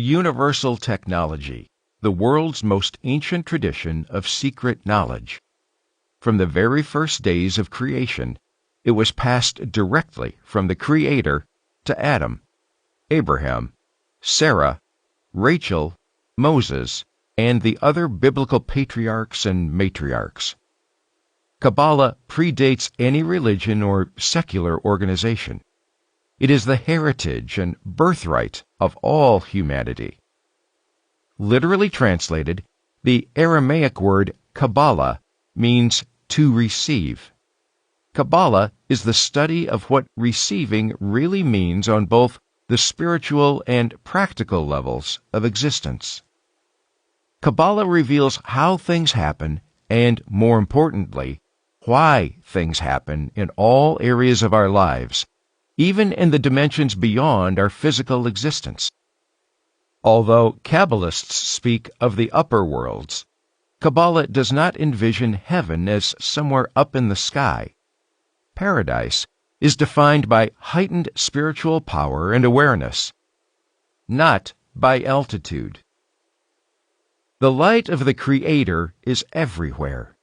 Universal technology, the world's most ancient tradition of secret knowledge. From the very first days of creation, it was passed directly from the Creator to Adam, Abraham, Sarah, Rachel, Moses, and the other biblical patriarchs and matriarchs. Kabbalah predates any religion or secular organization. It is the heritage and birthright of all humanity. Literally translated, the Aramaic word Kabbalah means to receive. Kabbalah is the study of what receiving really means on both the spiritual and practical levels of existence. Kabbalah reveals how things happen and, more importantly, why things happen in all areas of our lives, even in the dimensions beyond our physical existence. Although Kabbalists speak of the upper worlds, Kabbalah does not envision heaven as somewhere up in the sky. Paradise is defined by heightened spiritual power and awareness, not by altitude. The light of the Creator is everywhere,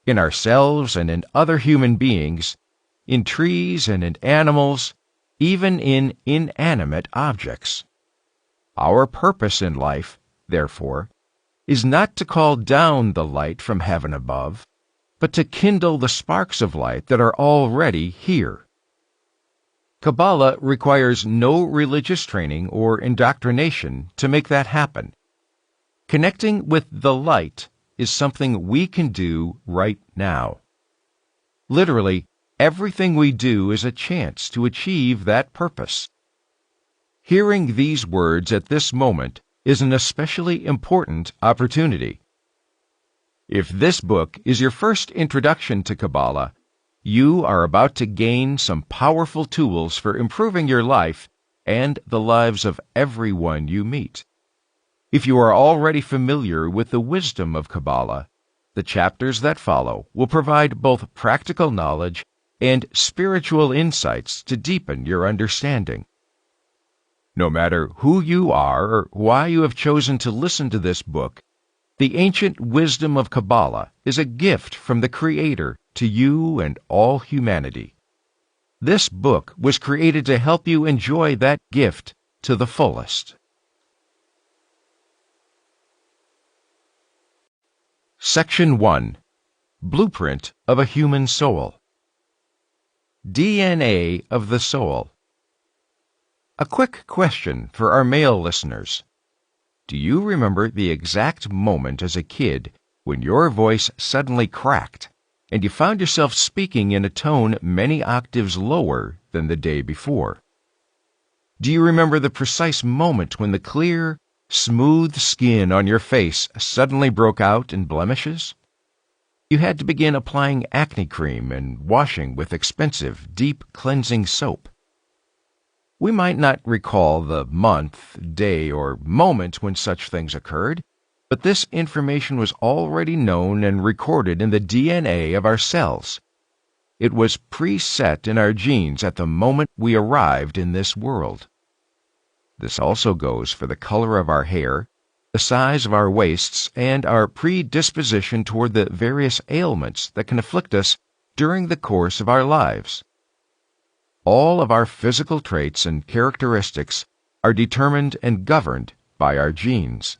in ourselves and in other human beings, in trees and in animals, even in inanimate objects. Our purpose in life, therefore, is not to call down the light from heaven above, but to kindle the sparks of light that are already here. Kabbalah requires no religious training or indoctrination to make that happen. Connecting with the light is something we can do right now. Literally, everything we do is a chance to achieve that purpose. Hearing these words at this moment is an especially important opportunity. If this book is your first introduction to Kabbalah, you are about to gain some powerful tools for improving your life and the lives of everyone you meet. If you are already familiar with the wisdom of Kabbalah, the chapters that follow will provide both practical knowledge and spiritual insights to deepen your understanding. No matter who you are or why you have chosen to listen to this book, the ancient wisdom of Kabbalah is a gift from the Creator to you and all humanity. This book was created to help you enjoy that gift to the fullest. Section 1. Blueprint of a Human Soul. DNA of the Soul. A quick question for our male listeners. Do you remember the exact moment as a kid when your voice suddenly cracked and you found yourself speaking in a tone many octaves lower than the day before? Do you remember the precise moment when the clear, smooth skin on your face suddenly broke out in blemishes? You had to begin applying acne cream and washing with expensive, deep cleansing soap. We might not recall the month, day, or moment when such things occurred, but this information was already known and recorded in the DNA of our cells. It was preset in our genes at the moment we arrived in this world. This also goes for the color of our hair, the size of our waists, and our predisposition toward the various ailments that can afflict us during the course of our lives. All of our physical traits and characteristics are determined and governed by our genes.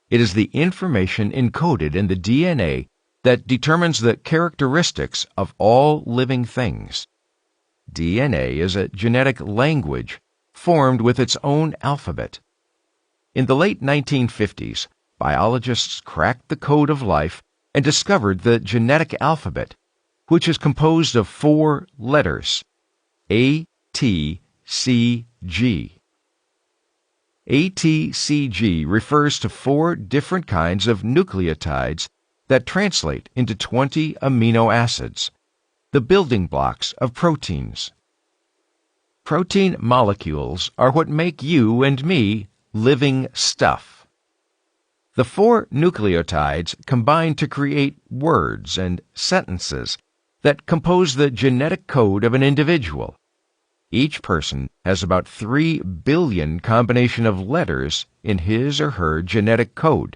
It is the information encoded in the DNA that determines the characteristics of all living things. DNA is a genetic language formed with its own alphabet. In the late 1950s, biologists cracked the code of life and discovered the genetic alphabet, which is composed of 4 letters, A, T, C, G. ATCG refers to 4 different kinds of nucleotides that translate into 20 amino acids, the building blocks of proteins. Protein molecules are what make you and me living stuff. The 4 nucleotides combine to create words and sentences that compose the genetic code of an individual. Each person has about 3 billion combination of letters in his or her genetic code.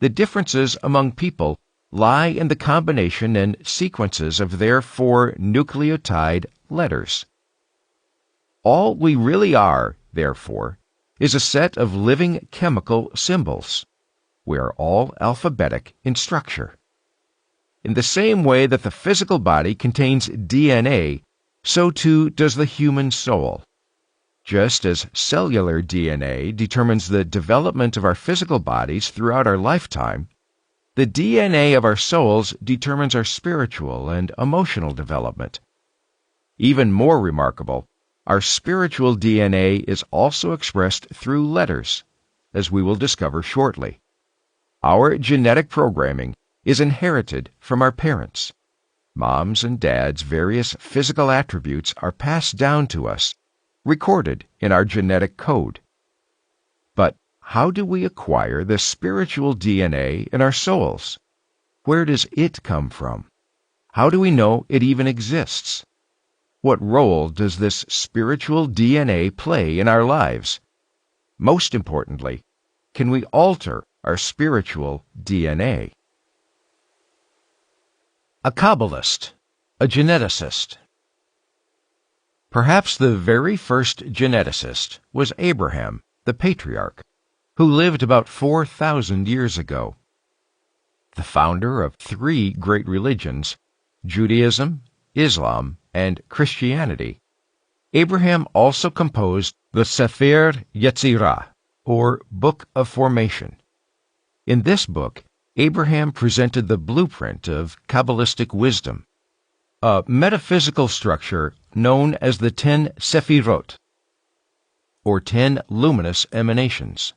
The differences among people lie in the combination and sequences of their 4 nucleotide letters. All we really are, therefore, is a set of living chemical symbols. We are all alphabetic in structure. In the same way that the physical body contains DNA, so too does the human soul. Just as cellular DNA determines the development of our physical bodies throughout our lifetime, the DNA of our souls determines our spiritual and emotional development. Even more remarkable, our spiritual DNA is also expressed through letters, as we will discover shortly. Our genetic programming is inherited from our parents. Mom's and Dad's various physical attributes are passed down to us, recorded in our genetic code. But how do we acquire the spiritual DNA in our souls? Where does it come from? How do we know it even exists? What role does this spiritual DNA play in our lives? Most importantly, can we alter our spiritual DNA? A Kabbalist, a geneticist. Perhaps the very first geneticist was Abraham, the patriarch, who lived about 4,000 years ago. The founder of 3 great religions, Judaism, Islam, and Christianity, Abraham also composed the Sefer Yetzirah, or Book of Formation. In this book, Abraham presented the blueprint of Kabbalistic wisdom, a metaphysical structure known as the 10 Sephirot, or 10 luminous emanations.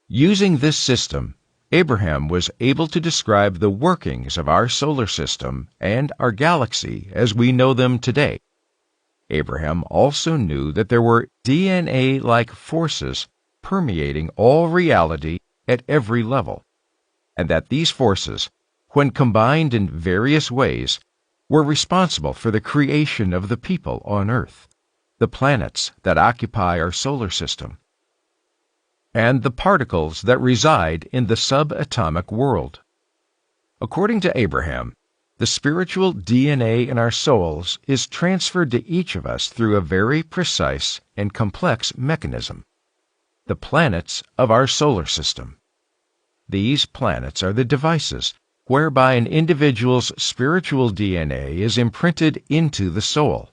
Using this system, Abraham was able to describe the workings of our solar system and our galaxy as we know them today. Abraham also knew that there were DNA-like forces permeating all reality at every level, and that these forces, when combined in various ways, were responsible for the creation of the people on Earth, the planets that occupy our solar system, and the particles that reside in the subatomic world. According to Abraham, the spiritual DNA in our souls is transferred to each of us through a very precise and complex mechanism: the planets of our solar system. These planets are the devices whereby an individual's spiritual DNA is imprinted into the soul.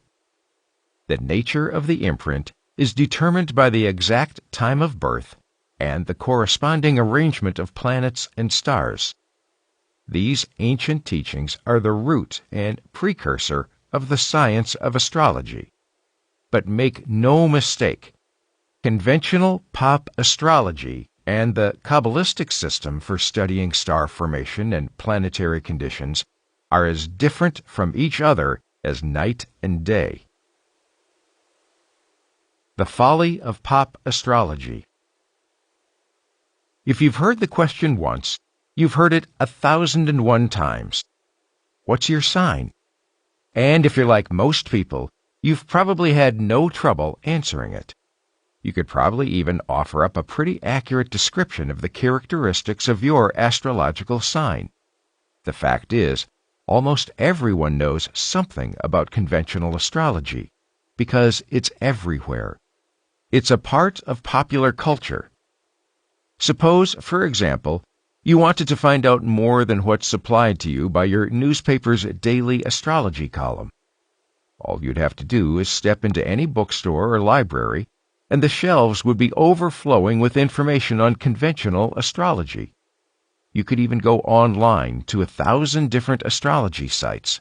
The nature of the imprint is determined by the exact time of birth and the corresponding arrangement of planets and stars. These ancient teachings are the root and precursor of the science of astrology. But make no mistake, conventional pop astrology and the Kabbalistic system for studying star formation and planetary conditions are as different from each other as night and day. The folly of pop astrology. If you've heard the question once, you've heard it 1,001 times. What's your sign? And if you're like most people, you've probably had no trouble answering it. You could probably even offer up a pretty accurate description of the characteristics of your astrological sign. The fact is, almost everyone knows something about conventional astrology, because it's everywhere. It's a part of popular culture. Suppose, for example, you wanted to find out more than what's supplied to you by your newspaper's daily astrology column. All you'd have to do is step into any bookstore or library, and the shelves would be overflowing with information on conventional astrology. You could even go online to 1,000 different astrology sites.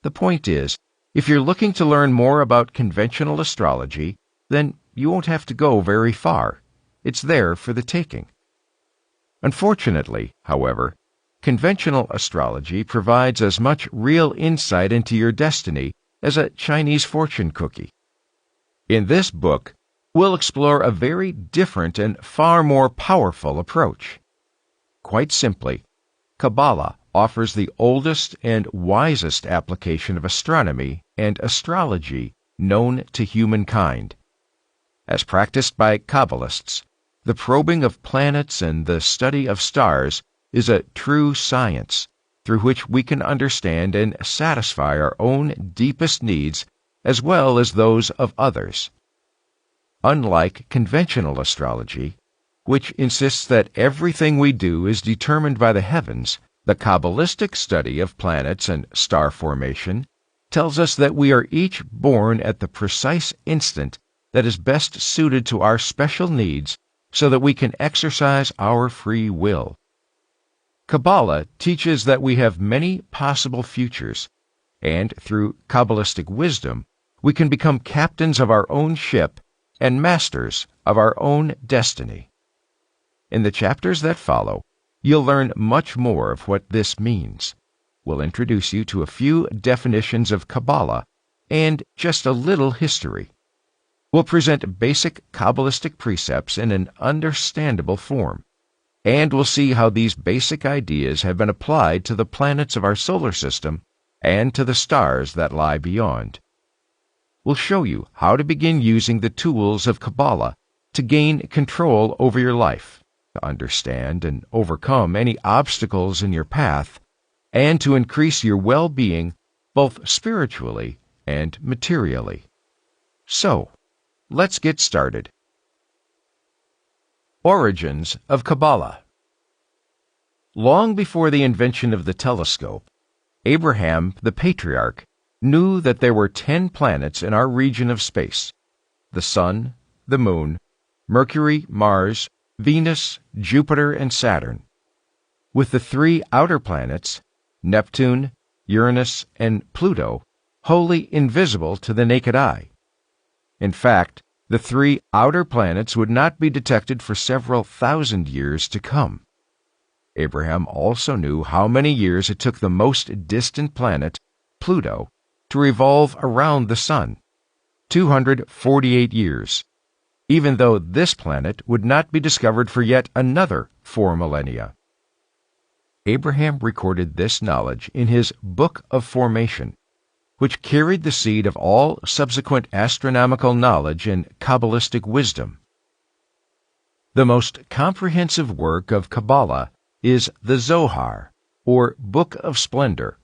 The point is, if you're looking to learn more about conventional astrology, then you won't have to go very far. It's there for the taking. Unfortunately, however, conventional astrology provides as much real insight into your destiny as a Chinese fortune cookie. In this book, we'll explore a very different and far more powerful approach. Quite simply, Kabbalah offers the oldest and wisest application of astronomy and astrology known to humankind. As practiced by Kabbalists, the probing of planets and the study of stars is a true science through which we can understand and satisfy our own deepest needs as well as those of others. Unlike conventional astrology, which insists that everything we do is determined by the heavens, the Kabbalistic study of planets and star formation tells us that we are each born at the precise instant that is best suited to our special needs so that we can exercise our free will. Kabbalah teaches that we have many possible futures, and through Kabbalistic wisdom, we can become captains of our own ship and masters of our own destiny. In the chapters that follow, you'll learn much more of what this means. We'll introduce you to a few definitions of Kabbalah and just a little history. We'll present basic Kabbalistic precepts in an understandable form, and we'll see how these basic ideas have been applied to the planets of our solar system and to the stars that lie beyond. We'll show you how to begin using the tools of Kabbalah to gain control over your life, to understand and overcome any obstacles in your path, and to increase your well-being both spiritually and materially. So, let's get started. Origins of Kabbalah. Long before the invention of the telescope, Abraham the patriarch knew that there were 10 planets in our region of space: the Sun, the Moon, Mercury, Mars, Venus, Jupiter, and Saturn, with the 3 outer planets, Neptune, Uranus, and Pluto, wholly invisible to the naked eye. In fact, the 3 outer planets would not be detected for several thousand years to come. Abraham also knew how many years it took the most distant planet, Pluto, to revolve around the Sun: 248 years, even though this planet would not be discovered for yet another 4 millennia. Abraham recorded this knowledge in his Book of Formation, which carried the seed of all subsequent astronomical knowledge and Kabbalistic wisdom. The most comprehensive work of Kabbalah is the Zohar, or Book of Splendor,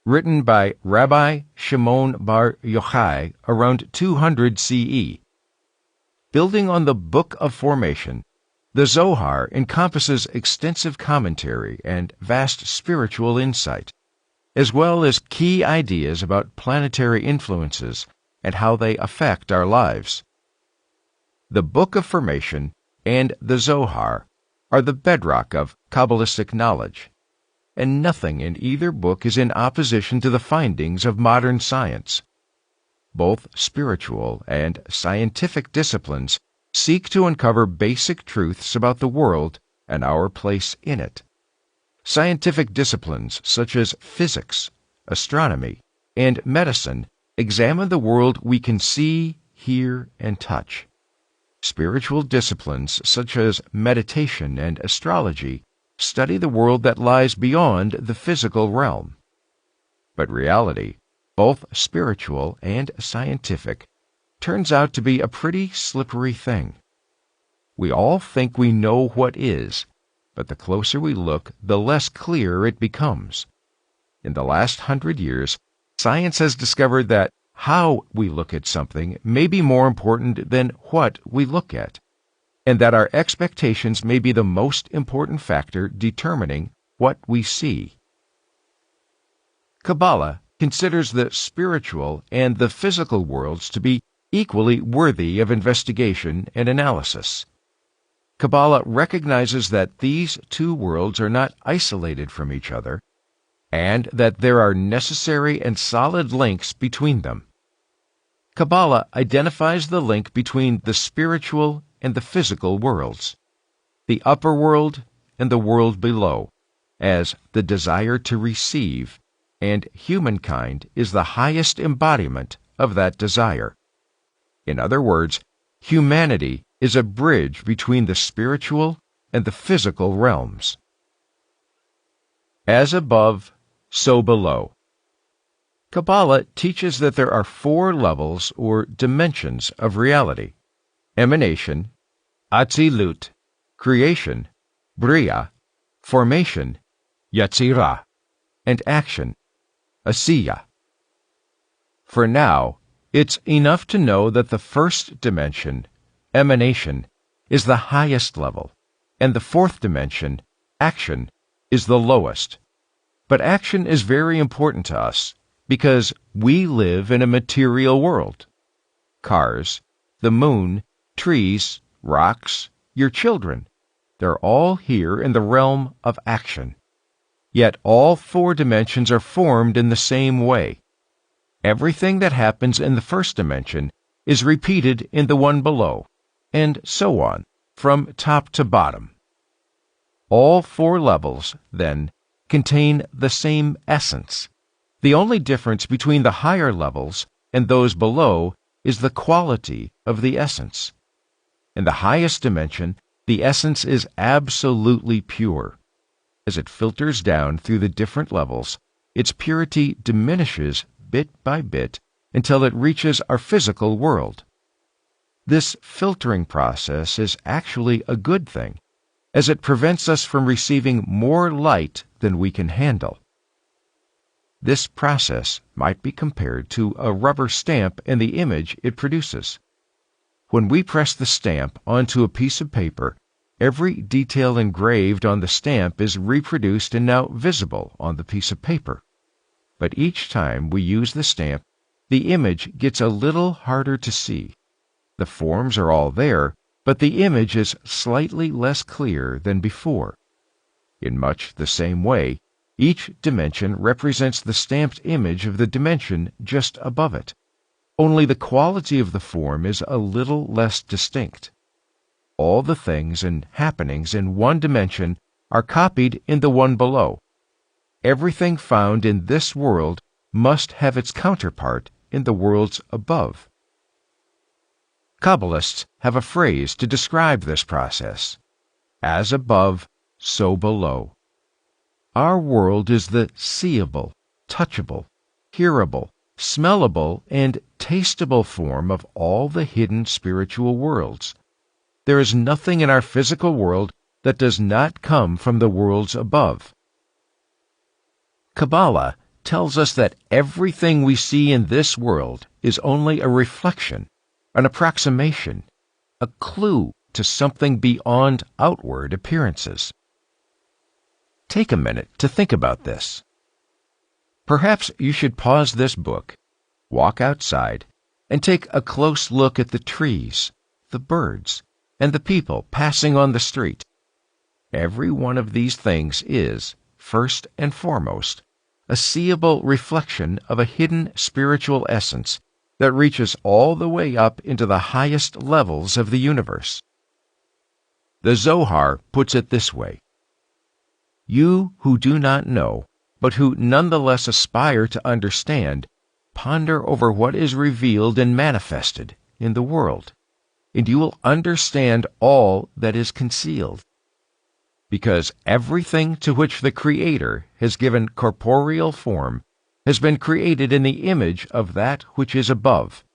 written by Rabbi Shimon bar Yochai around 200 CE. Building on the Book of Formation, the Zohar encompasses extensive commentary and vast spiritual insight, as well as key ideas about planetary influences and how they affect our lives. The Book of Formation and the Zohar are the bedrock of Kabbalistic knowledge, and nothing in either book is in opposition to the findings of modern science. Both spiritual and scientific disciplines seek to uncover basic truths about the world and our place in it. Scientific disciplines such as physics, astronomy, and medicine examine the world we can see, hear, and touch. Spiritual disciplines such as meditation and astrology study the world that lies beyond the physical realm. But reality, both spiritual and scientific, turns out to be a pretty slippery thing. We all think we know what is, but the closer we look, the less clear it becomes. In the last 100 years, science has discovered that how we look at something may be more important than what we look at, and that our expectations may be the most important factor determining what we see. Kabbalah considers the spiritual and the physical worlds to be equally worthy of investigation and analysis. Kabbalah recognizes that these 2 worlds are not isolated from each other, and that there are necessary and solid links between them. Kabbalah identifies the link between the spiritual and the physical worlds, the upper world and the world below, as the desire to receive, and humankind is the highest embodiment of that desire. In other words, humanity is a bridge between the spiritual and the physical realms. As above, so below. Kabbalah teaches that there are 4 levels or dimensions of reality: emanation, Atzilut, creation, Bria, formation, Yetzirah, and action, Asiya. For now, it's enough to know that the first dimension, emanation, is the highest level, and the 4th dimension, action, is the lowest. But action is very important to us because we live in a material world. Cars, the moon, trees, rocks, your children, they're all here in the realm of action. Yet all 4 dimensions are formed in the same way. Everything that happens in the first dimension is repeated in the one below, and so on, from top to bottom. All 4 levels, then, contain the same essence. The only difference between the higher levels and those below is the quality of the essence. In the highest dimension, the essence is absolutely pure. As it filters down through the different levels, its purity diminishes bit by bit until it reaches our physical world. This filtering process is actually a good thing, as it prevents us from receiving more light than we can handle. This process might be compared to a rubber stamp and the image it produces. When we press the stamp onto a piece of paper, every detail engraved on the stamp is reproduced and now visible on the piece of paper. But each time we use the stamp, the image gets a little harder to see. The forms are all there, but the image is slightly less clear than before. In much the same way, each dimension represents the stamped image of the dimension just above it. Only the quality of the form is a little less distinct. All the things and happenings in one dimension are copied in the one below. Everything found in this world must have its counterpart in the worlds above. Kabbalists have a phrase to describe this process: as above, so below. Our world is the seeable, touchable, hearable, smellable, and tastable form of all the hidden spiritual worlds. There is nothing in our physical world that does not come from the worlds above. Kabbalah tells us that everything we see in this world is only a reflection, an approximation, a clue to something beyond outward appearances. Take a minute to think about this. Perhaps you should pause this book, walk outside, and take a close look at the trees, the birds, and the people passing on the street. Every one of these things is, first and foremost, a seeable reflection of a hidden spiritual essence that reaches all the way up into the highest levels of the universe. The Zohar puts it this way: "You who do not know, but who nonetheless aspire to understand, ponder over what is revealed and manifested in the world, and you will understand all that is concealed. Because everything to which the Creator has given corporeal form has been created in the image of that which is above."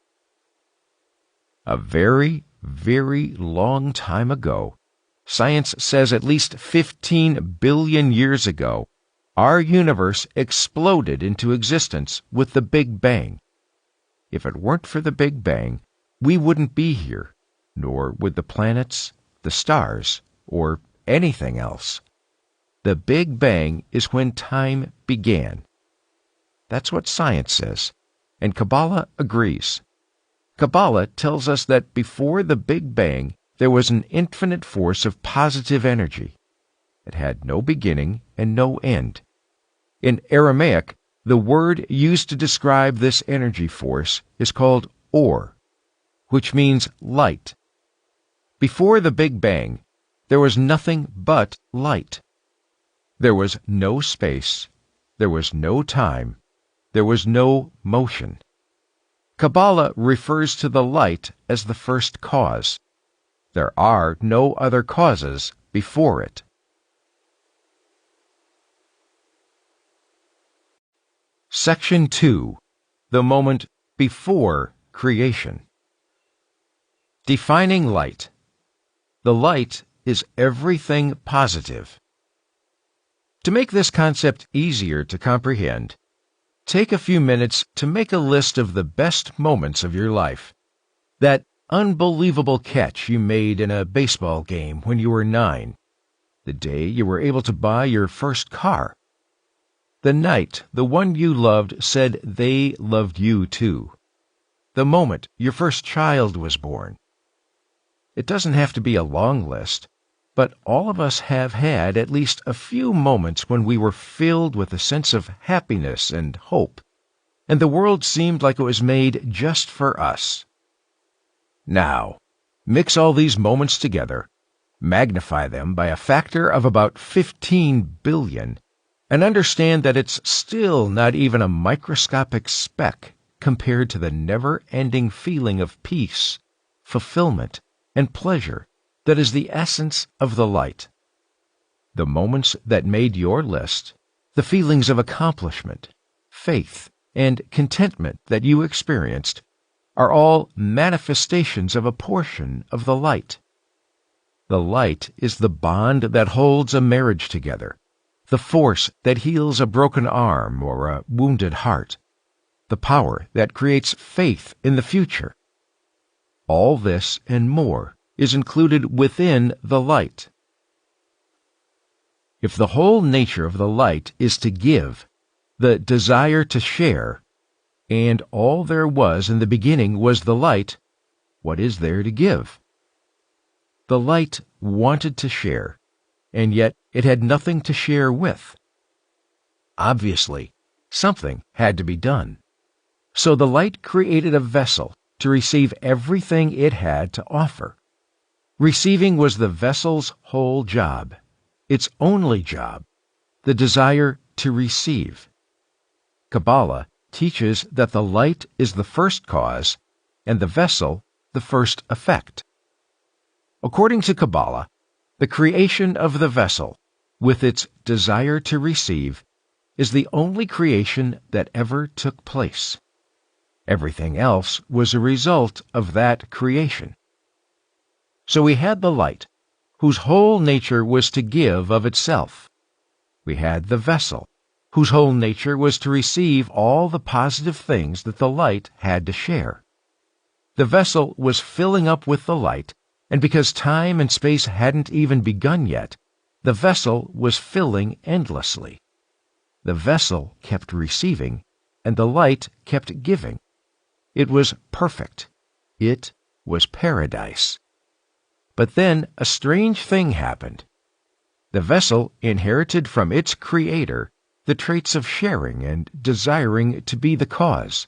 A very, very long time ago, science says at least 15 billion years ago, our universe exploded into existence with the Big Bang. If it weren't for the Big Bang, we wouldn't be here, nor would the planets, the stars, or anything else. The Big Bang is when time began. That's what science says, and Kabbalah agrees. Kabbalah tells us that before the Big Bang, there was an infinite force of positive energy. It had no beginning and no end. In Aramaic, the word used to describe this energy force is called or, which means light. Before the Big Bang, there was nothing but light. There was no space, there was no time, there was no motion. Kabbalah refers to the light as the first cause. There are no other causes before it. Section 2. the moment before creation. Defining light. The light is everything positive. To make this concept easier to comprehend, take a few minutes to make a list of the best moments of your life. That unbelievable catch you made in a baseball game when you were 9. The day you were able to buy your first car. The night the one you loved said they loved you too. The moment your first child was born. It doesn't have to be a long list, but all of us have had at least a few moments when we were filled with a sense of happiness and hope, and the world seemed like it was made just for us. Now, mix all these moments together, magnify them by a factor of about 15 billion, and understand that it's still not even a microscopic speck compared to the never-ending feeling of peace, fulfillment, and pleasure that is the essence of the light. The moments that made your list, the feelings of accomplishment, faith, and contentment that you experienced, are all manifestations of a portion of the light. The light is the bond that holds a marriage together, the force that heals a broken arm or a wounded heart, the power that creates faith in the future. All this and more is included within the light. If the whole nature of the light is to give, the desire to share, and all there was in the beginning was the light, what is there to give? The light wanted to share, and yet it had nothing to share with. Obviously, something had to be done. So the light created a vessel to receive everything it had to offer. Receiving was the vessel's whole job, its only job, the desire to receive. Kabbalah teaches that the light is the first cause and the vessel the first effect. According to Kabbalah, the creation of the vessel, with its desire to receive, is the only creation that ever took place. Everything else was a result of that creation. So we had the light, whose whole nature was to give of itself. We had the vessel, whose whole nature was to receive all the positive things that the light had to share. The vessel was filling up with the light, and because time and space hadn't even begun yet, the vessel was filling endlessly. The vessel kept receiving, and the light kept giving. It was perfect. It was paradise. But then a strange thing happened. The vessel inherited from its creator the traits of sharing and desiring to be the cause.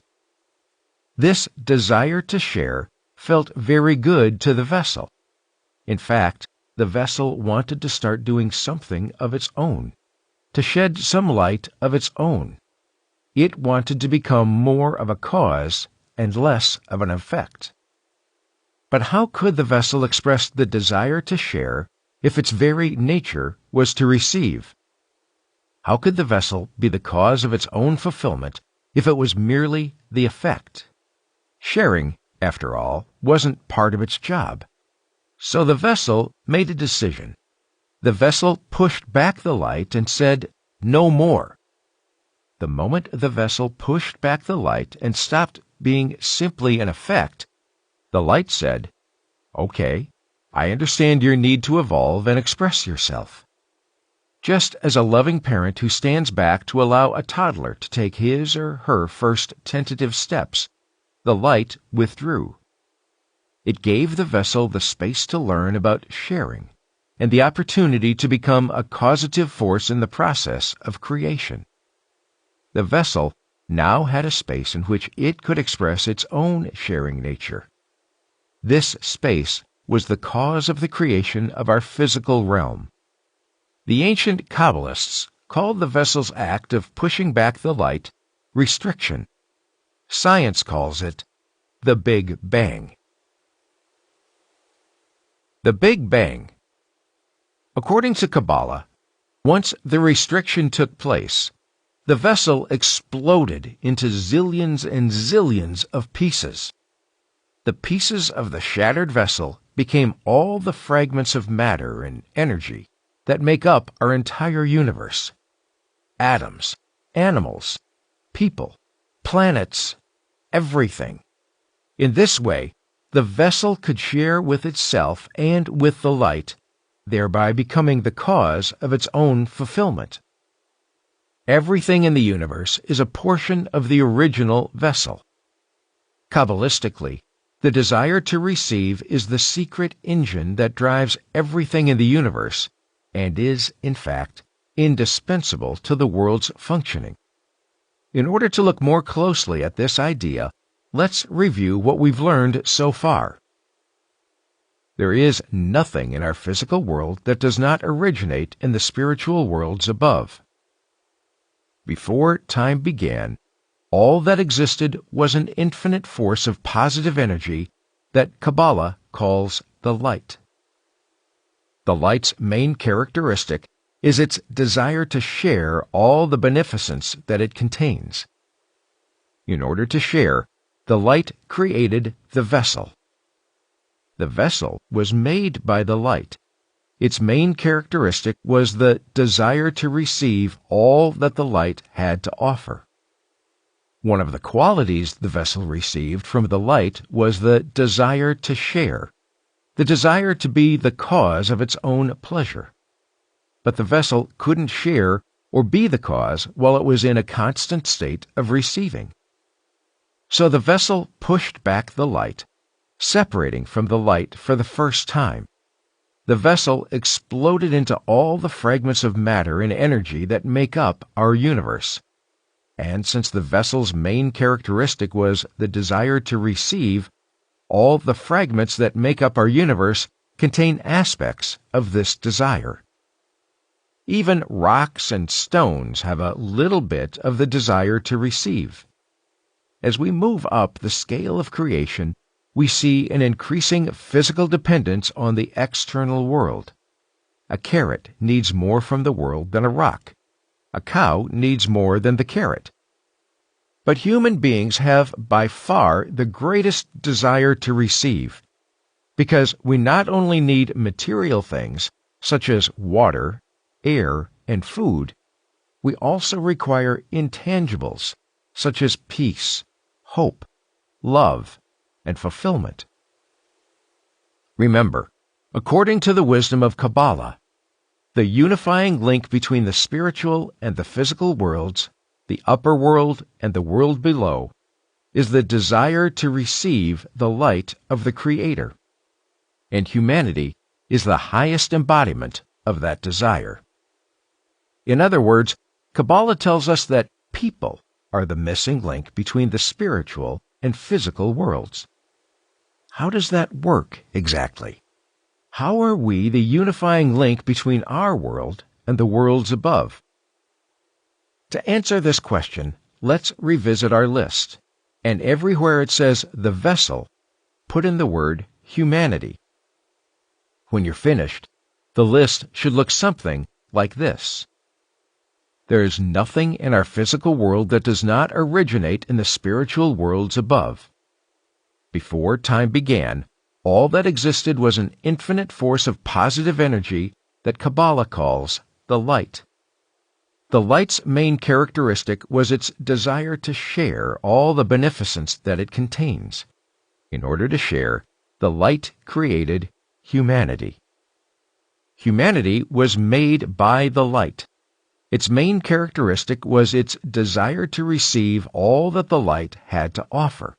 This desire to share felt very good to the vessel. In fact, the vessel wanted to start doing something of its own, to shed some light of its own. It wanted to become more of a cause and less of an effect. But how could the vessel express the desire to share if its very nature was to receive? How could the vessel be the cause of its own fulfillment if it was merely the effect? Sharing, after all, wasn't part of its job. So the vessel made a decision. The vessel pushed back the light and said, "No more." The moment the vessel pushed back the light and stopped being simply an effect, the light said, "Okay, I understand your need to evolve and express yourself." Just as a loving parent who stands back to allow a toddler to take his or her first tentative steps, the light withdrew. It gave the vessel the space to learn about sharing and the opportunity to become a causative force in the process of creation. The vessel now had a space in which it could express its own sharing nature. This space was the cause of the creation of our physical realm. The ancient Kabbalists called the vessel's act of pushing back the light restriction. Science calls it the Big Bang. The Big Bang. According to Kabbalah, once the restriction took place, the vessel exploded into zillions and zillions of pieces. The pieces of the shattered vessel became all the fragments of matter and energy that make up our entire universe. Atoms, animals, people, planets, everything. In this way, the vessel could share with itself and with the light, thereby becoming the cause of its own fulfillment. Everything in the universe is a portion of the original vessel. Kabbalistically, the desire to receive is the secret engine that drives everything in the universe and is, in fact, indispensable to the world's functioning. In order to look more closely at this idea, let's review what we've learned so far. There is nothing in our physical world that does not originate in the spiritual worlds above. Before time began, all that existed was an infinite force of positive energy that Kabbalah calls the light. The light's main characteristic is its desire to share all the beneficence that it contains. In order to share, the light created the vessel. The vessel was made by the light. Its main characteristic was the desire to receive all that the light had to offer. One of the qualities the vessel received from the light was the desire to share, the desire to be the cause of its own pleasure. But the vessel couldn't share or be the cause while it was in a constant state of receiving. So the vessel pushed back the light, separating from the light for the first time. The vessel exploded into all the fragments of matter and energy that make up our universe. And since the vessel's main characteristic was the desire to receive, all the fragments that make up our universe contain aspects of this desire. Even rocks and stones have a little bit of the desire to receive. As we move up the scale of creation, we see an increasing physical dependence on the external world. A carrot needs more from the world than a rock. A cow needs more than the carrot. But human beings have by far the greatest desire to receive, because we not only need material things, such as water, air, and food, we also require intangibles, such as peace, hope, love, and fulfillment. Remember, according to the wisdom of Kabbalah, the unifying link between the spiritual and the physical worlds, the upper world and the world below, is the desire to receive the light of the Creator. And humanity is the highest embodiment of that desire. In other words, Kabbalah tells us that people are the missing link between the spiritual and physical worlds. How does that work exactly? How are we the unifying link between our world and the worlds above? To answer this question, let's revisit our list, and everywhere it says the vessel, put in the word humanity. When you're finished, the list should look something like this. There is nothing in our physical world that does not originate in the spiritual worlds above. Before time began, all that existed was an infinite force of positive energy that Kabbalah calls the light. The light's main characteristic was its desire to share all the beneficence that it contains. In order to share, the light created humanity. Humanity was made by the light. Its main characteristic was its desire to receive all that the light had to offer.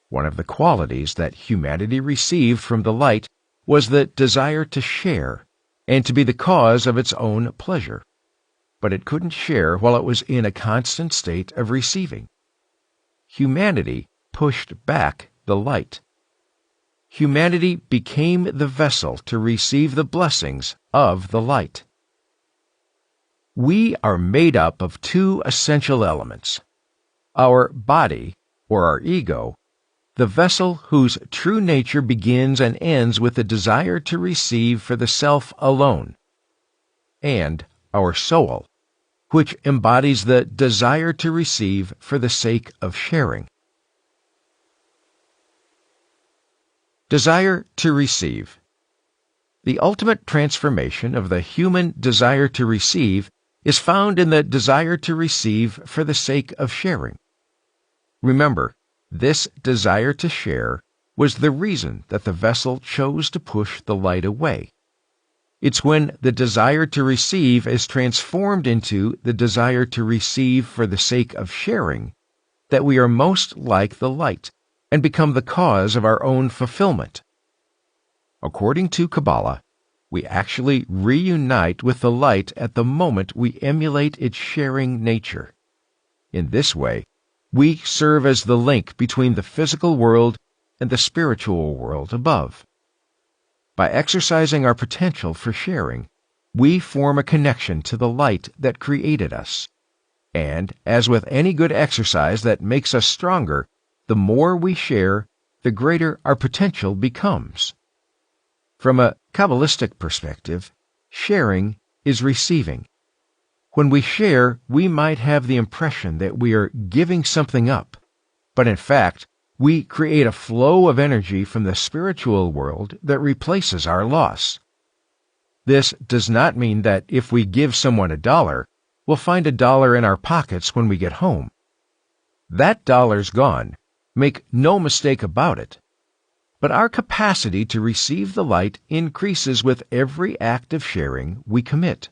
One of the qualities that humanity received from the light was the desire to share and to be the cause of its own pleasure. But it couldn't share while it was in a constant state of receiving. Humanity pushed back the light. Humanity became the vessel to receive the blessings of the light. We are made up of two essential elements: our body, or our ego, the vessel whose true nature begins and ends with the desire to receive for the self alone, and our soul, which embodies the desire to receive for the sake of sharing. Desire to receive. The ultimate transformation of the human desire to receive is found in the desire to receive for the sake of sharing. Remember, this desire to share was the reason that the vessel chose to push the light away. It's when the desire to receive is transformed into the desire to receive for the sake of sharing that we are most like the light and become the cause of our own fulfillment. According to Kabbalah, we actually reunite with the light at the moment we emulate its sharing nature. In this way, we serve as the link between the physical world and the spiritual world above. By exercising our potential for sharing, we form a connection to the light that created us. And, as with any good exercise that makes us stronger, the more we share, the greater our potential becomes. From a Kabbalistic perspective, sharing is receiving. When we share, we might have the impression that we are giving something up, but in fact, we create a flow of energy from the spiritual world that replaces our loss. This does not mean that if we give someone $1, we'll find $1 in our pockets when we get home. That $1's gone. Make no mistake about it. But our capacity to receive the light increases with every act of sharing we commit.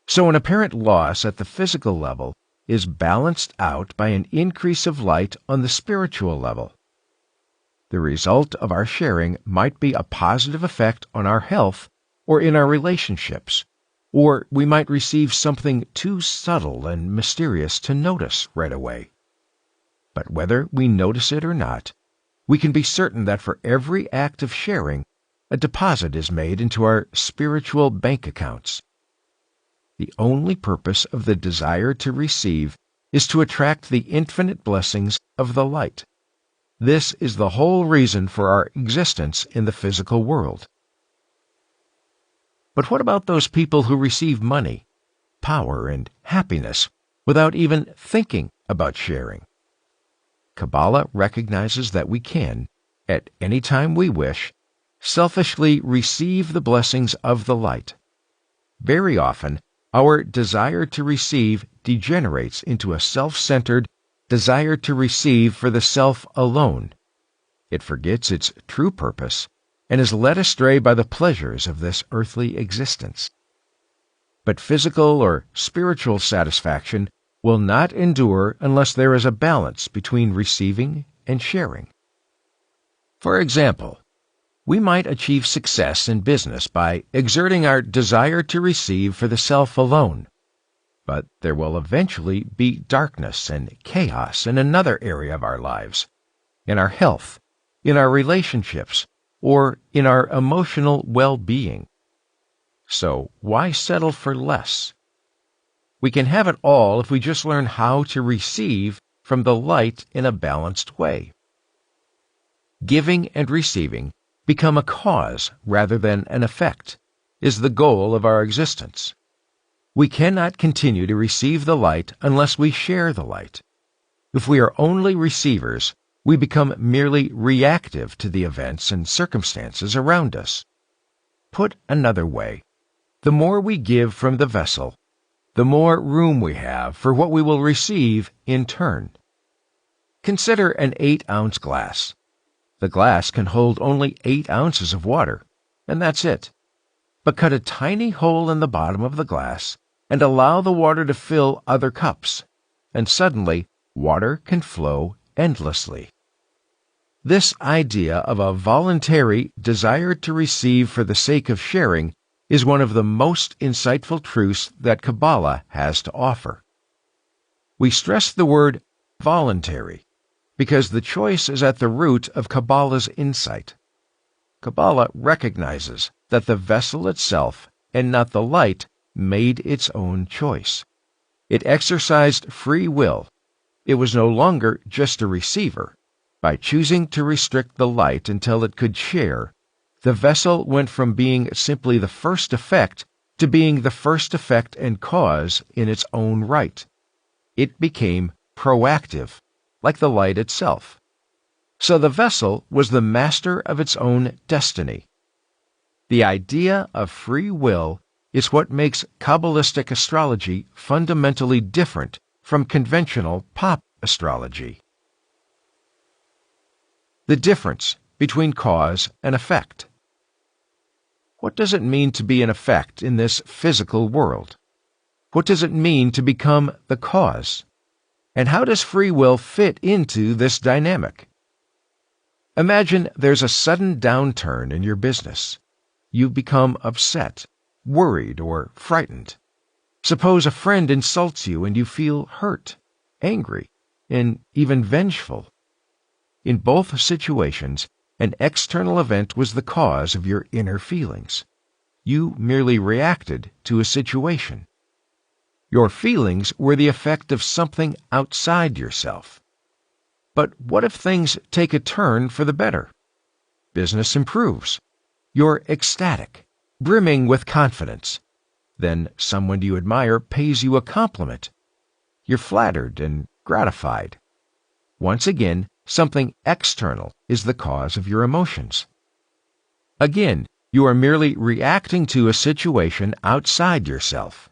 So an apparent loss at the physical level is balanced out by an increase of light on the spiritual level. The result of our sharing might be a positive effect on our health or in our relationships, or we might receive something too subtle and mysterious to notice right away. But whether we notice it or not, we can be certain that for every act of sharing, a deposit is made into our spiritual bank accounts. The only purpose of the desire to receive is to attract the infinite blessings of the light. This is the whole reason for our existence in the physical world. But what about those people who receive money, power, and happiness without even thinking about sharing? Kabbalah recognizes that we can, at any time we wish, selfishly receive the blessings of the light. Very often, our desire to receive degenerates into a self-centered desire to receive for the self alone. It forgets its true purpose and is led astray by the pleasures of this earthly existence. But physical or spiritual satisfaction will not endure unless there is a balance between receiving and sharing. For example, we might achieve success in business by exerting our desire to receive for the self alone, but there will eventually be darkness and chaos in another area of our lives, in our health, in our relationships, or in our emotional well-being. So why settle for less? We can have it all if we just learn how to receive from the light in a balanced way. Giving and receiving become a cause rather than an effect is the goal of our existence. We cannot continue to receive the light unless we share the light. If we are only receivers, we become merely reactive to the events and circumstances around us. Put another way, the more we give from the vessel, the more room we have for what we will receive in turn. Consider an 8-ounce glass. The glass can hold only 8 ounces of water, and that's it. But cut a tiny hole in the bottom of the glass and allow the water to fill other cups, and suddenly water can flow endlessly. This idea of a voluntary desire to receive for the sake of sharing is one of the most insightful truths that Kabbalah has to offer. We stress the word voluntary because the choice is at the root of Kabbalah's insight. Kabbalah recognizes that the vessel itself, and not the light, made its own choice. It exercised free will. It was no longer just a receiver. By choosing to restrict the light until it could share, the vessel went from being simply the first effect to being the first effect and cause in its own right. It became proactive, like the light itself. So the vessel was the master of its own destiny. The idea of free will is what makes Kabbalistic astrology fundamentally different from conventional pop astrology. The difference between cause and effect. What does it mean to be an effect in this physical world? What does it mean to become the cause? And how does free will fit into this dynamic? Imagine there's a sudden downturn in your business. You become upset, worried, or frightened. Suppose a friend insults you and you feel hurt, angry, and even vengeful. In both situations, an external event was the cause of your inner feelings. You merely reacted to a situation. Your feelings were the effect of something outside yourself. But what if things take a turn for the better? Business improves. You're ecstatic, brimming with confidence. Then someone you admire pays you a compliment. You're flattered and gratified. Once again, something external is the cause of your emotions. Again, you are merely reacting to a situation outside yourself.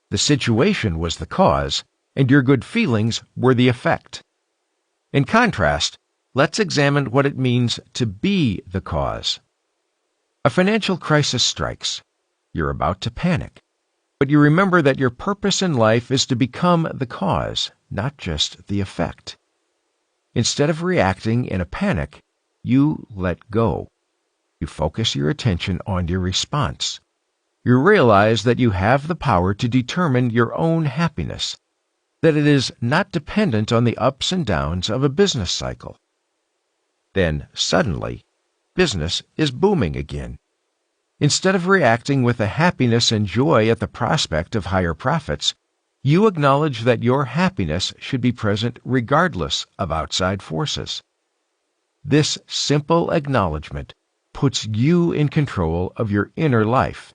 The situation was the cause, and your good feelings were the effect. In contrast, let's examine what it means to be the cause. A financial crisis strikes. You're about to panic. But you remember that your purpose in life is to become the cause, not just the effect. Instead of reacting in a panic, you let go. You focus your attention on your response. You realize that you have the power to determine your own happiness, that it is not dependent on the ups and downs of a business cycle. Then, suddenly, business is booming again. Instead of reacting with a happiness and joy at the prospect of higher profits, you acknowledge that your happiness should be present regardless of outside forces. This simple acknowledgement puts you in control of your inner life.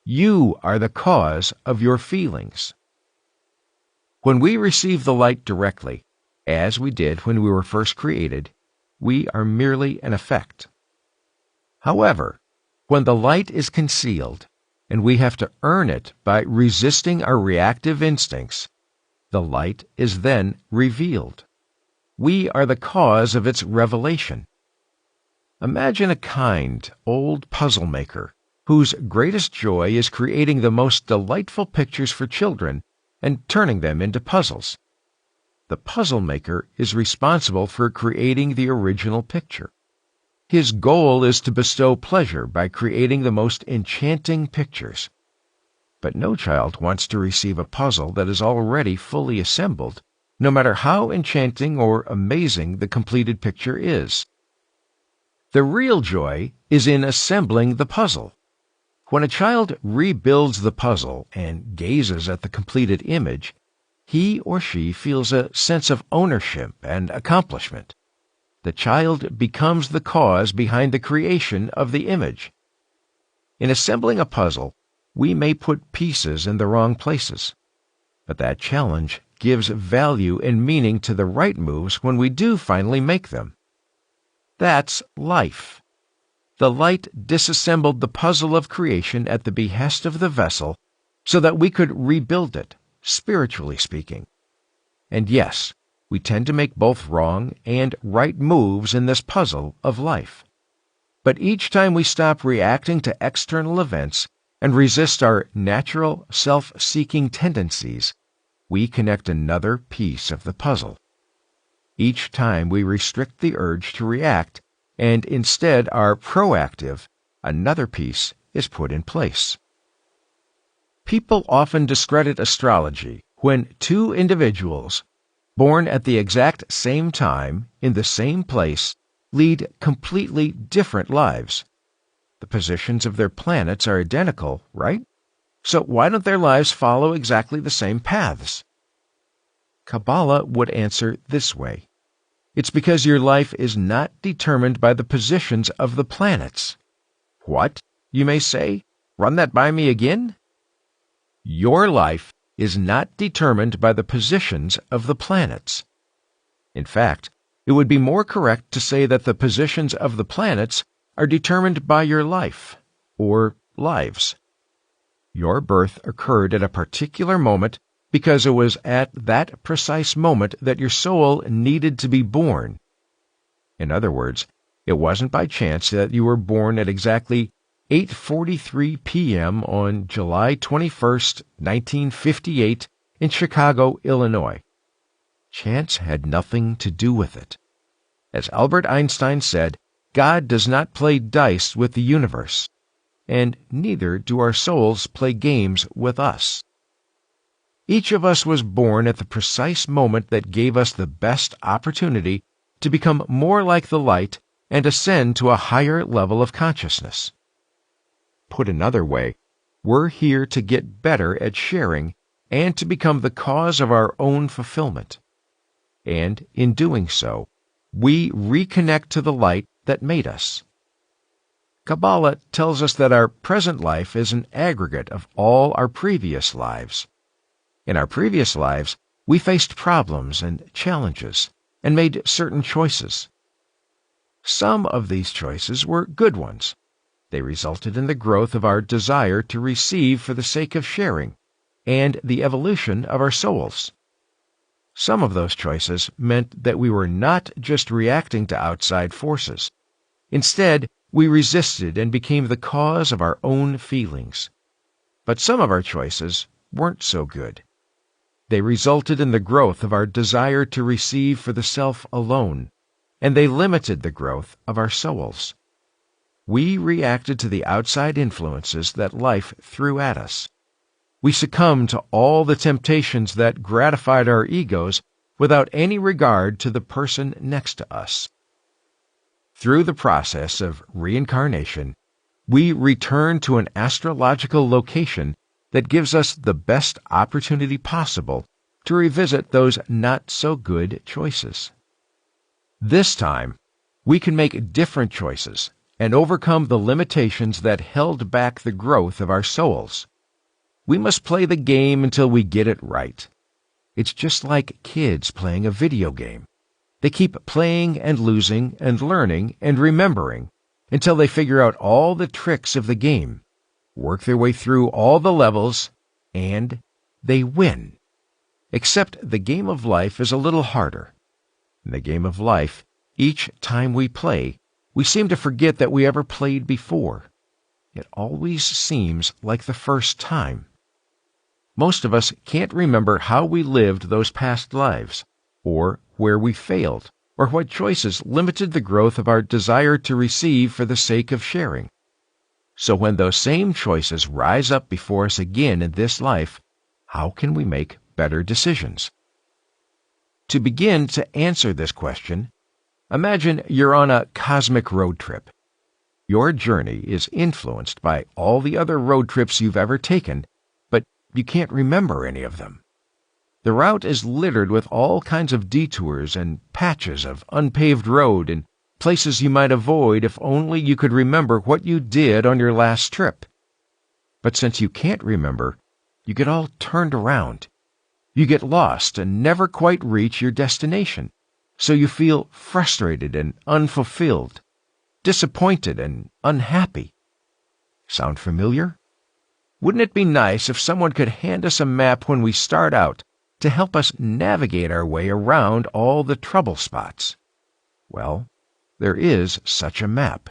You are the cause of your feelings. When we receive the light directly, as we did when we were first created, we are merely an effect. However, when the light is concealed, and we have to earn it by resisting our reactive instincts, the light is then revealed. We are the cause of its revelation. Imagine a kind, old puzzle maker whose greatest joy is creating the most delightful pictures for children and turning them into puzzles. The puzzle maker is responsible for creating the original picture. His goal is to bestow pleasure by creating the most enchanting pictures. But no child wants to receive a puzzle that is already fully assembled, no matter how enchanting or amazing the completed picture is. The real joy is in assembling the puzzle. When a child rebuilds the puzzle and gazes at the completed image, he or she feels a sense of ownership and accomplishment. The child becomes the cause behind the creation of the image. In assembling a puzzle, we may put pieces in the wrong places, but that challenge gives value and meaning to the right moves when we do finally make them. That's life. The light disassembled the puzzle of creation at the behest of the vessel so that we could rebuild it, spiritually speaking. And yes, we tend to make both wrong and right moves in this puzzle of life. But each time we stop reacting to external events and resist our natural self-seeking tendencies, we connect another piece of the puzzle. Each time we restrict the urge to react and instead are proactive, another piece is put in place. People often discredit astrology when two individuals, born at the exact same time, in the same place, lead completely different lives. The positions of their planets are identical, right? So why don't their lives follow exactly the same paths? Kabbalah would answer this way. It's because your life is not determined by the positions of the planets. What? You may say. Run that by me again? Your life is not determined by the positions of the planets. In fact, it would be more correct to say that the positions of the planets are determined by your life, or lives. Your birth occurred at a particular moment because it was at that precise moment that your soul needed to be born. In other words, it wasn't by chance that you were born at exactly 8:43 p.m. on July 21st, 1958, in Chicago, Illinois. Chance had nothing to do with it. As Albert Einstein said, God does not play dice with the universe, and neither do our souls play games with us. Each of us was born at the precise moment that gave us the best opportunity to become more like the light and ascend to a higher level of consciousness. Put another way, we're here to get better at sharing and to become the cause of our own fulfillment. And in doing so, we reconnect to the light that made us. Kabbalah tells us that our present life is an aggregate of all our previous lives. In our previous lives, we faced problems and challenges and made certain choices. Some of these choices were good ones. They resulted in the growth of our desire to receive for the sake of sharing and the evolution of our souls. Some of those choices meant that we were not just reacting to outside forces. Instead, we resisted and became the cause of our own feelings. But some of our choices weren't so good. They resulted in the growth of our desire to receive for the self alone, and they limited the growth of our souls. We reacted to the outside influences that life threw at us. We succumbed to all the temptations that gratified our egos without any regard to the person next to us. Through the process of reincarnation, we return to an astrological location that gives us the best opportunity possible to revisit those not-so-good choices. This time, we can make different choices and overcome the limitations that held back the growth of our souls. We must play the game until we get it right. It's just like kids playing a video game. They keep playing and losing and learning and remembering until they figure out all the tricks of the game, work their way through all the levels, and they win. Except the game of life is a little harder. In the game of life, each time we play, we seem to forget that we ever played before. It always seems like the first time. Most of us can't remember how we lived those past lives, or where we failed, or what choices limited the growth of our desire to receive for the sake of sharing. So when those same choices rise up before us again in this life, how can we make better decisions? To begin to answer this question, imagine you're on a cosmic road trip. Your journey is influenced by all the other road trips you've ever taken, but you can't remember any of them. The route is littered with all kinds of detours and patches of unpaved road and places you might avoid if only you could remember what you did on your last trip. But since you can't remember, you get all turned around. You get lost and never quite reach your destination, so you feel frustrated and unfulfilled, disappointed and unhappy. Sound familiar? Wouldn't it be nice if someone could hand us a map when we start out to help us navigate our way around all the trouble spots? Well, there is such a map.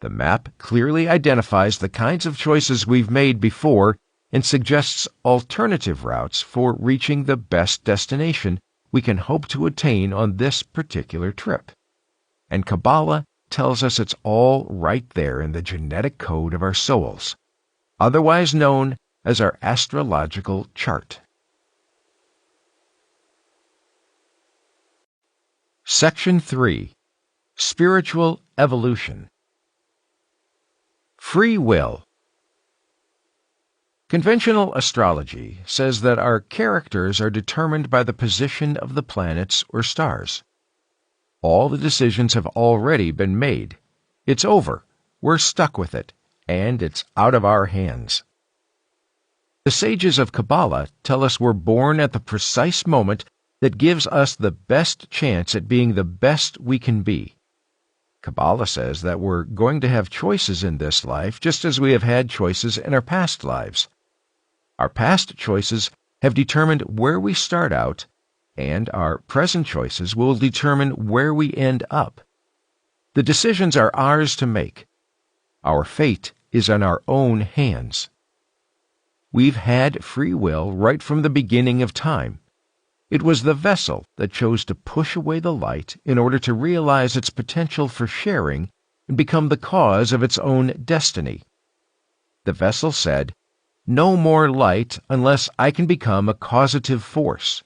The map clearly identifies the kinds of choices we've made before and suggests alternative routes for reaching the best destination we can hope to attain on this particular trip. And Kabbalah tells us it's all right there in the genetic code of our souls, otherwise known as our astrological chart. Section 3. Spiritual Evolution. Free will. Conventional astrology says that our characters are determined by the position of the planets or stars. All the decisions have already been made. It's over. We're stuck with it, and it's out of our hands. The sages of Kabbalah tell us we're born at the precise moment that gives us the best chance at being the best we can be. Kabbalah says that we're going to have choices in this life just as we have had choices in our past lives. Our past choices have determined where we start out, and our present choices will determine where we end up. The decisions are ours to make. Our fate is in our own hands. We've had free will right from the beginning of time. It was the vessel that chose to push away the light in order to realize its potential for sharing and become the cause of its own destiny. The vessel said, "No more light unless I can become a causative force."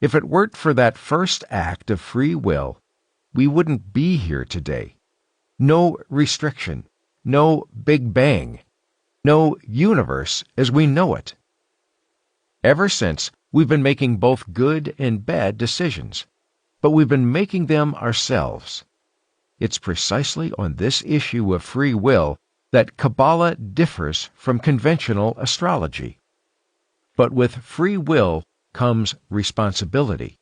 If it weren't for that first act of free will, we wouldn't be here today. No restriction, no Big Bang, no universe as we know it. Ever since, we've been making both good and bad decisions, but we've been making them ourselves. It's precisely on this issue of free will that Kabbalah differs from conventional astrology. But with free will comes responsibility.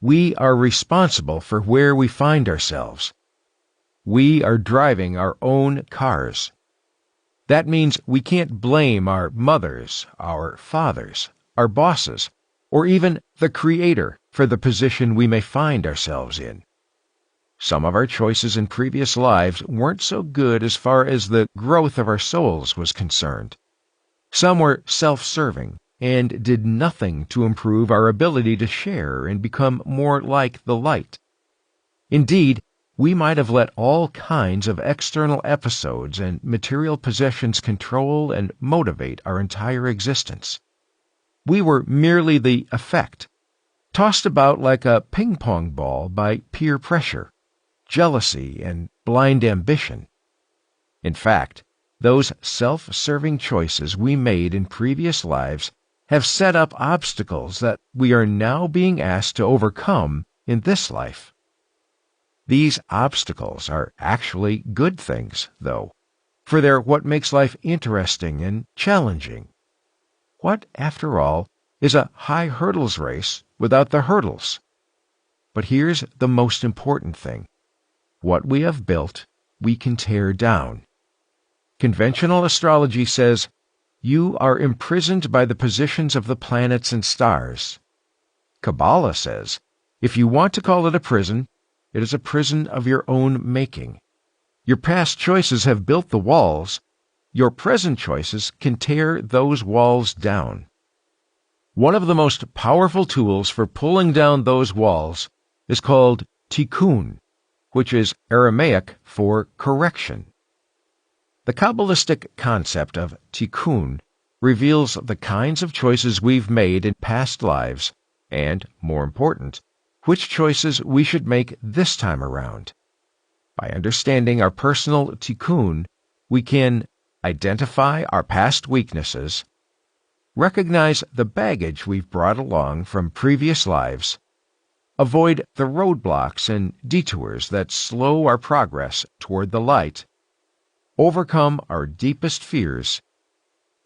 We are responsible for where we find ourselves. We are driving our own cars. That means we can't blame our mothers, our fathers, our bosses, or even the Creator for the position we may find ourselves in. Some of our choices in previous lives weren't so good as far as the growth of our souls was concerned. Some were self-serving and did nothing to improve our ability to share and become more like the light. Indeed, we might have let all kinds of external episodes and material possessions control and motivate our entire existence. We were merely the effect, tossed about like a ping-pong ball by peer pressure, jealousy, and blind ambition. In fact, those self-serving choices we made in previous lives have set up obstacles that we are now being asked to overcome in this life. These obstacles are actually good things, though, for they're what makes life interesting and challenging. What, after all, is a high hurdles race without the hurdles? But here's the most important thing. What we have built, we can tear down. Conventional astrology says, you are imprisoned by the positions of the planets and stars. Kabbalah says, if you want to call it a prison, it is a prison of your own making. Your past choices have built the walls. Your present choices can tear those walls down. One of the most powerful tools for pulling down those walls is called tikkun, which is Aramaic for correction. The Kabbalistic concept of tikkun reveals the kinds of choices we've made in past lives and, more important, which choices we should make this time around. By understanding our personal tikkun, we can identify our past weaknesses, recognize the baggage we've brought along from previous lives, avoid the roadblocks and detours that slow our progress toward the light, overcome our deepest fears,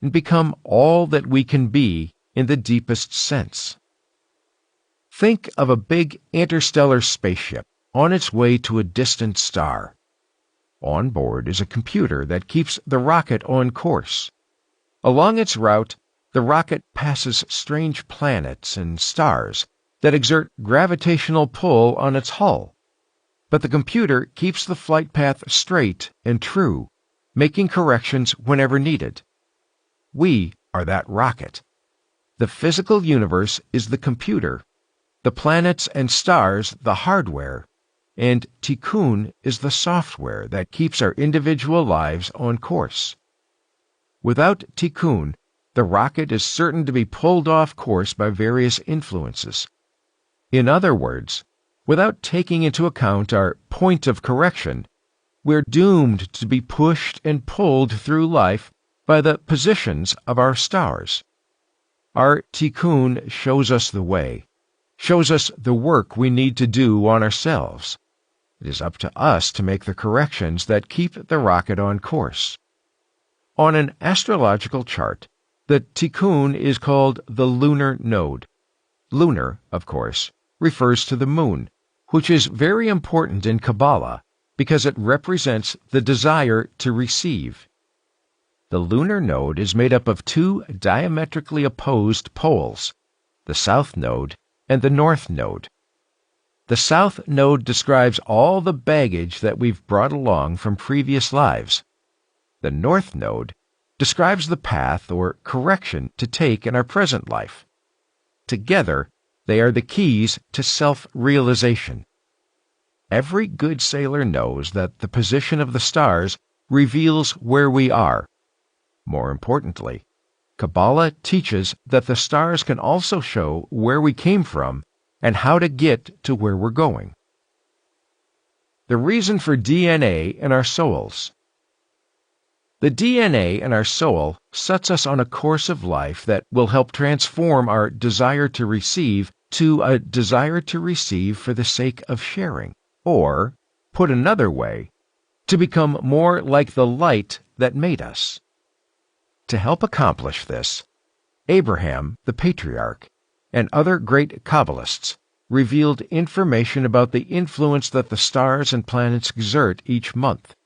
and become all that we can be in the deepest sense. Think of a big interstellar spaceship on its way to a distant star. On board is a computer that keeps the rocket on course. Along its route, the rocket passes strange planets and stars that exert gravitational pull on its hull. But the computer keeps the flight path straight and true, making corrections whenever needed. We are that rocket. The physical universe is the computer, the planets and stars the hardware, and tikkun is the software that keeps our individual lives on course. Without tikkun, the rocket is certain to be pulled off course by various influences. In other words, without taking into account our point of correction, we're doomed to be pushed and pulled through life by the positions of our stars. Our tikkun shows us the way, shows us the work we need to do on ourselves. It is up to us to make the corrections that keep the rocket on course. On an astrological chart, The tikkun is called the lunar node. Lunar, of course, refers to the moon, which is very important in Kabbalah because it represents the desire to receive. The lunar node is made up of two diametrically opposed poles, the south node and the north node. The south node describes all the baggage that we've brought along from previous lives. The north node describes the path or correction to take in our present life. Together, they are the keys to self-realization. Every good sailor knows that the position of the stars reveals where we are. More importantly, Kabbalah teaches that the stars can also show where we came from and how to get to where we're going. The reason for DNA in our souls. The DNA in our soul sets us on a course of life that will help transform our desire to receive to a desire to receive for the sake of sharing, or, put another way, to become more like the light that made us. To help accomplish this, Abraham, the patriarch, and other great Kabbalists revealed information about the influence that the stars and planets exert each month.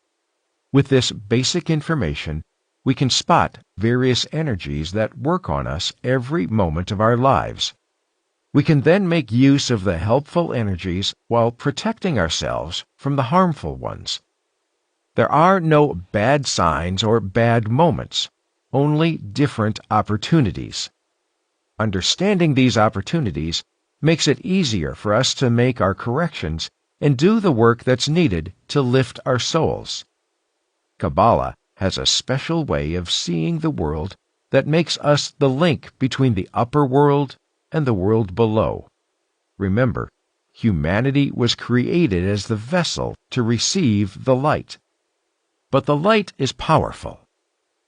With this basic information, we can spot various energies that work on us every moment of our lives. We can then make use of the helpful energies while protecting ourselves from the harmful ones. There are no bad signs or bad moments, only different opportunities. Understanding these opportunities makes it easier for us to make our corrections and do the work that's needed to lift our souls. Kabbalah has a special way of seeing the world that makes us the link between the upper world and the world below. Remember, humanity was created as the vessel to receive the light. But the light is powerful.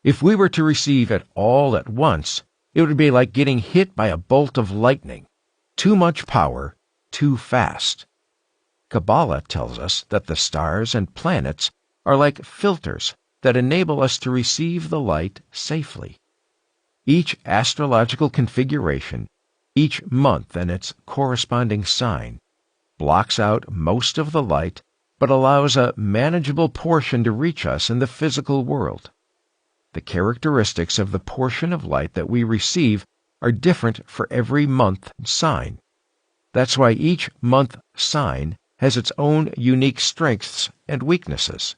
If we were to receive it all at once, it would be like getting hit by a bolt of lightning. Too much power, too fast. Kabbalah tells us that the stars and planets are like filters that enable us to receive the light safely. Each astrological configuration, each month and its corresponding sign, blocks out most of the light but allows a manageable portion to reach us in the physical world. The characteristics of the portion of light that we receive are different for every month sign. That's why each month sign has its own unique strengths and weaknesses.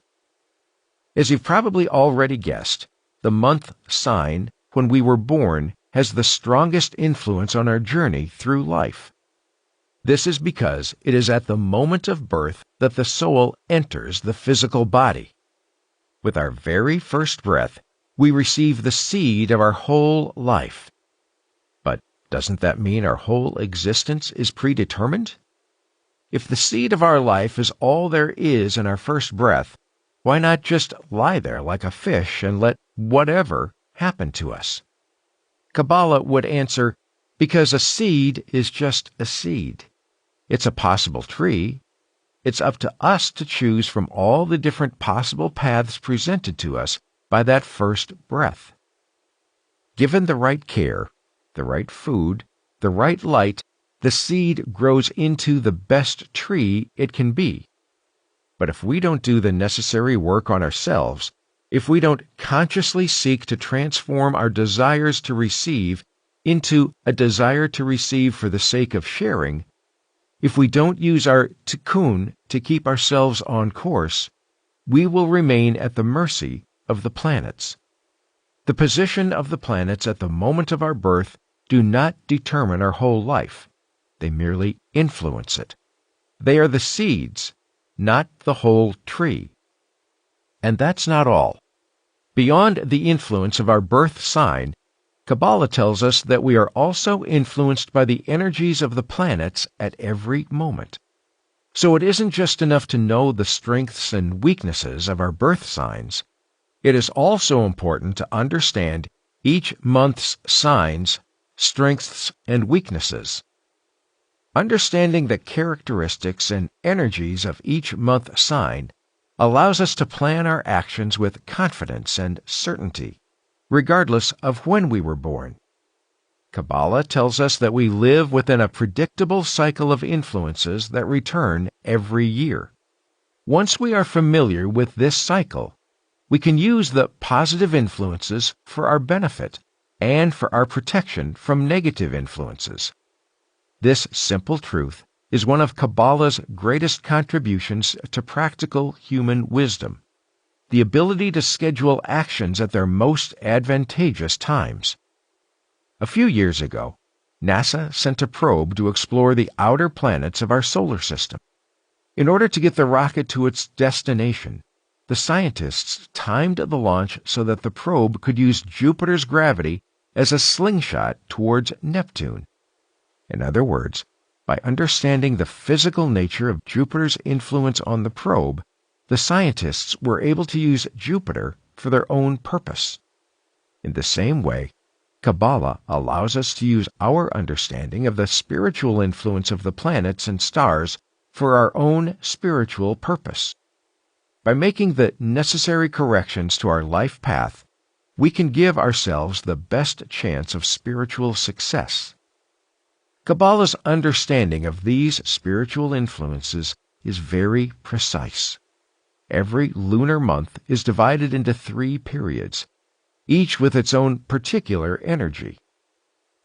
As you've probably already guessed, the month sign when we were born has the strongest influence on our journey through life. This is because it is at the moment of birth that the soul enters the physical body. With our very first breath, we receive the seed of our whole life. But doesn't that mean our whole existence is predetermined? If the seed of our life is all there is in our first breath, why not just lie there like a fish and let whatever happen to us? Kabbalah would answer, because a seed is just a seed. It's a possible tree. It's up to us to choose from all the different possible paths presented to us by that first breath. Given the right care, the right food, the right light, the seed grows into the best tree it can be. But if we don't do the necessary work on ourselves, if we don't consciously seek to transform our desires to receive into a desire to receive for the sake of sharing, if we don't use our tikkun to keep ourselves on course, we will remain at the mercy of the planets. The position of the planets at the moment of our birth do not determine our whole life. They merely influence it. They are the seeds, not the whole tree. And that's not all. Beyond the influence of our birth sign, Kabbalah tells us that we are also influenced by the energies of the planets at every moment. So it isn't just enough to know the strengths and weaknesses of our birth signs. It is also important to understand each month's signs, strengths, and weaknesses. Understanding the characteristics and energies of each month sign allows us to plan our actions with confidence and certainty. regardless of when we were born. Kabbalah tells us that we live within a predictable cycle of influences that return every year. Once we are familiar with this cycle, we can use the positive influences for our benefit and for our protection from negative influences. This simple truth is one of Kabbalah's greatest contributions to practical human wisdom, the ability to schedule actions at their most advantageous times. A few years ago, NASA sent a probe to explore the outer planets of our solar system. In order to get the rocket to its destination, the scientists timed the launch so that the probe could use Jupiter's gravity as a slingshot towards Neptune. In other words, by understanding the physical nature of Jupiter's influence on the probe, the scientists were able to use Jupiter for their own purpose. In the same way, Kabbalah allows us to use our understanding of the spiritual influence of the planets and stars for our own spiritual purpose. By making the necessary corrections to our life path, we can give ourselves the best chance of spiritual success. Kabbalah's understanding of these spiritual influences is very precise. Every lunar month is divided into 3 periods, each with its own particular energy.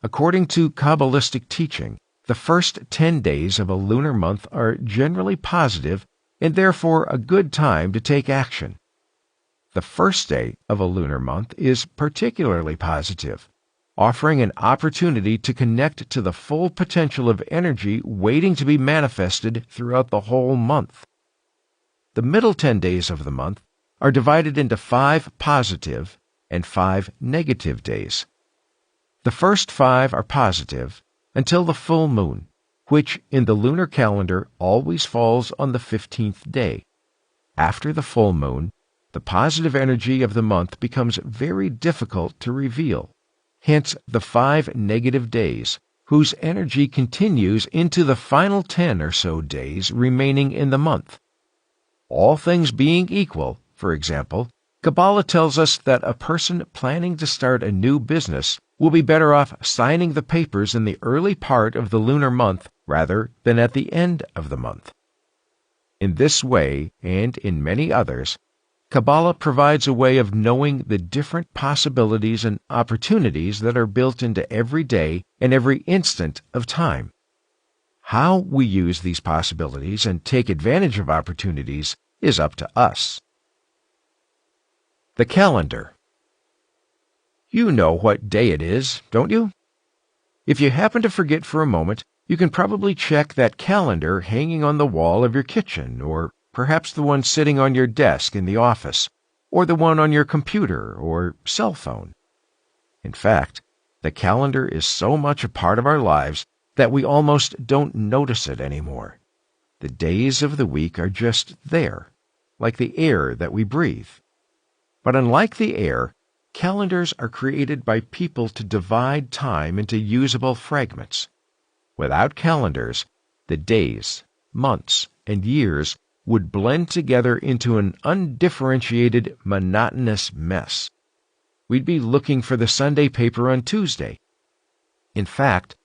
According to Kabbalistic teaching, the first 10 days of a lunar month are generally positive and therefore a good time to take action. The first day of a lunar month is particularly positive, offering an opportunity to connect to the full potential of energy waiting to be manifested throughout the whole month. The middle 10 days of the month are divided into 5 positive and 5 negative days. The first 5 are positive until the full moon, which in the lunar calendar always falls on the 15th day. After the full moon, the positive energy of the month becomes very difficult to reveal. Hence the 5 negative days, whose energy continues into the final 10 or so days remaining in the month. All things being equal, for example, Kabbalah tells us that a person planning to start a new business will be better off signing the papers in the early part of the lunar month rather than at the end of the month. In this way, and in many others, Kabbalah provides a way of knowing the different possibilities and opportunities that are built into every day and every instant of time. How we use these possibilities and take advantage of opportunities is up to us. The calendar. You know what day it is, don't you? If you happen to forget for a moment, you can probably check that calendar hanging on the wall of your kitchen, or perhaps the one sitting on your desk in the office, or the one on your computer or cell phone. In fact, the calendar is so much a part of our lives that we almost don't notice it anymore. The days of the week are just there, like the air that we breathe. But unlike the air, calendars are created by people to divide time into usable fragments. Without calendars, the days, months, and years would blend together into an undifferentiated, monotonous mess. We'd be looking for the Sunday paper on Tuesday. In fact,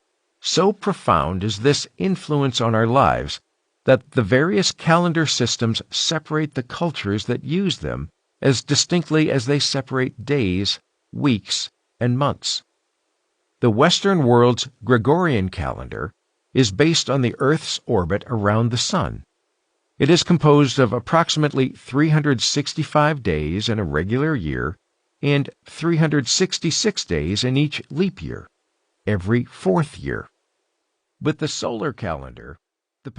so profound is this influence on our lives that the various calendar systems separate the cultures that use them as distinctly as they separate days, weeks, and months. The Western world's Gregorian calendar is based on the Earth's orbit around the Sun. It is composed of approximately 365 days in a regular year and 366 days in each leap year, every 4th year. With the solar calendar, the